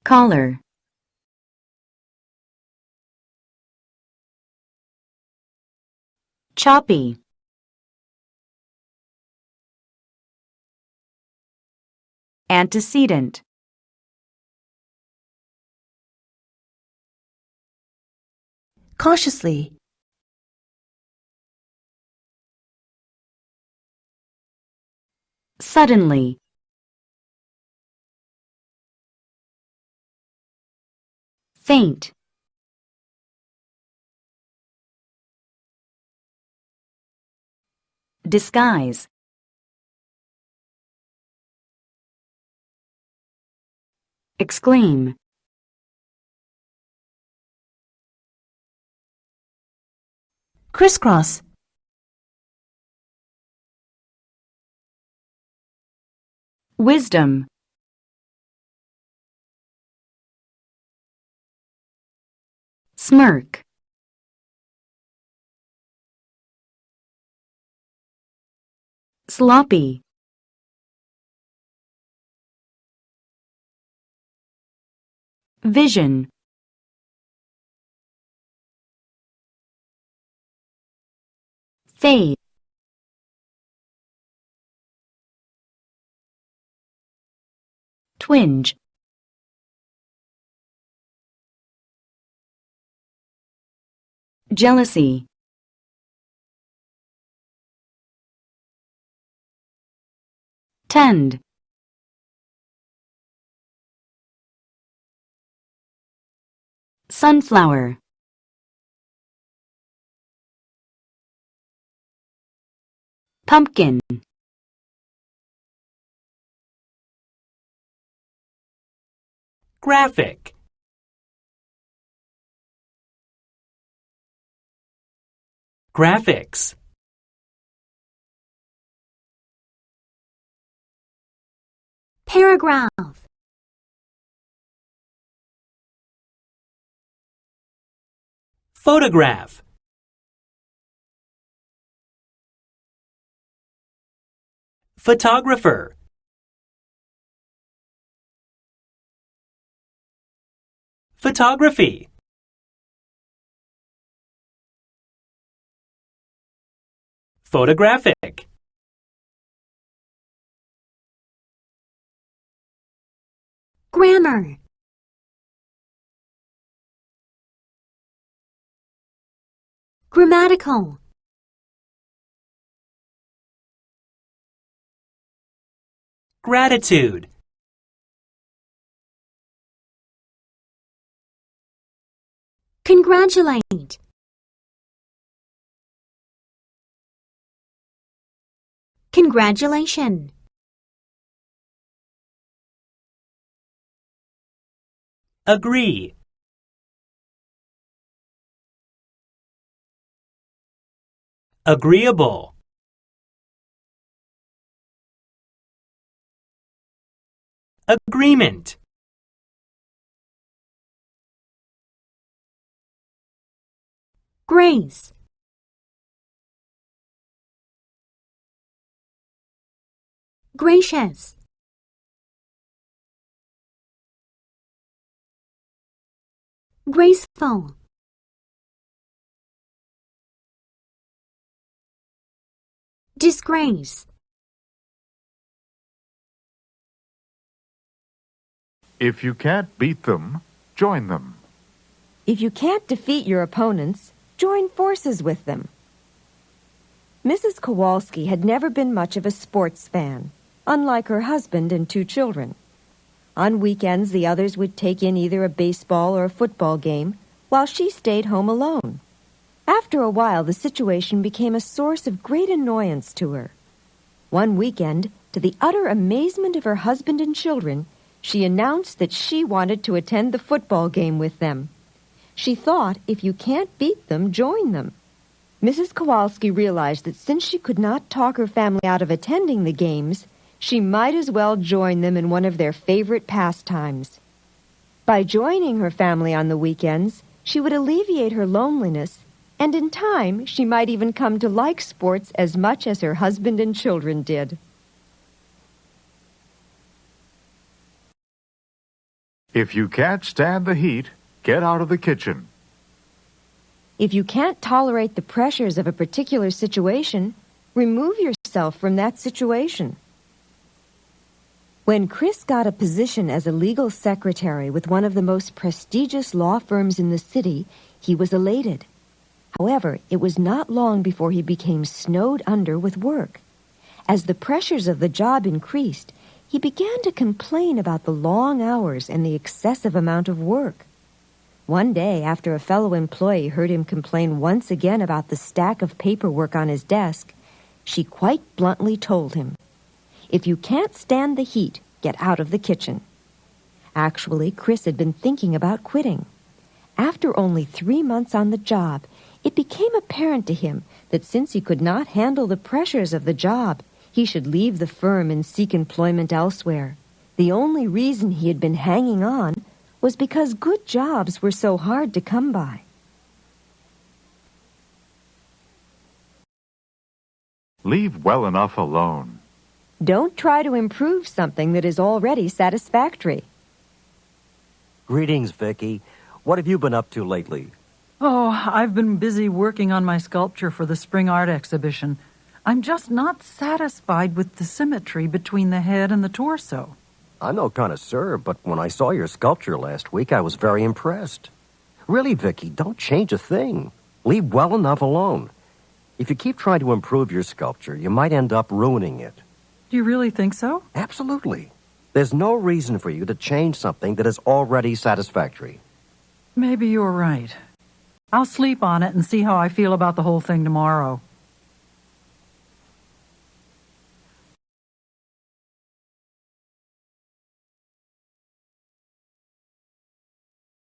collar, choppy, antecedent, cautiously, suddenly, faint, disguise, exclaim, crisscross, wisdom, smirk, sloppy, vision, fade, twinge, jealousy, tend, sunflower, pumpkin, graphic, graphics, paragraph, photograph, photographer, photography, photographic, grammar, grammatical, gratitude, congratulate, congratulation, agree, agreeable, agreement, grace, gracious, graceful, disgrace, If you can't beat them, join them. If you can't defeat your opponents, join forces with them. Mrs. Kowalski had never been much of a sports fan, unlike her husband and 2 children. On weekends, the others would take in either a baseball or a football game, while she stayed home alone. After a while, the situation became a source of great annoyance to her. One weekend, to the utter amazement of her husband and children, she announced that she wanted to attend the football game with them. She thought, if you can't beat them, join them. Mrs. Kowalski realized that since she could not talk her family out of attending the games, she might as well join them in one of their favorite pastimes. By joining her family on the weekends, she would alleviate her loneliness, and in time she might even come to like sports as much as her husband and children did. If you can't stand the heat, get out of the kitchen. If you can't tolerate the pressures of a particular situation, remove yourself from that situation. When Chris got a position as a legal secretary with one of the most prestigious law firms in the city, he was elated. However, it was not long before he became snowed under with work. As the pressures of the job increased, he began to complain about the long hours and the excessive amount of work. One day, after a fellow employee heard him complain once again about the stack of paperwork on his desk, she quite bluntly told him, "If you can't stand the heat, get out of the kitchen." Actually, Chris had been thinking about quitting. After only 3 months on the job, it became apparent to him that since he could not handle the pressures of the job, he should leave the firm and seek employment elsewhere. The only reason he had been hanging on was because good jobs were so hard to come by. Leave well enough alone. Don't try to improve something that is already satisfactory. Greetings, Vicky. What have you been up to lately? Oh, I've been busy working on my sculpture for the spring art exhibition. I'm just not satisfied with the symmetry between the head and the torso. I'm no connoisseur, but when I saw your sculpture last week, I was very impressed. Really, Vicky, don't change a thing. Leave well enough alone. If you keep trying to improve your sculpture, you might end up ruining it. Do you really think so? Absolutely. There's no reason for you to change something that is already satisfactory. Maybe you're right. I'll sleep on it and see how I feel about the whole thing tomorrow.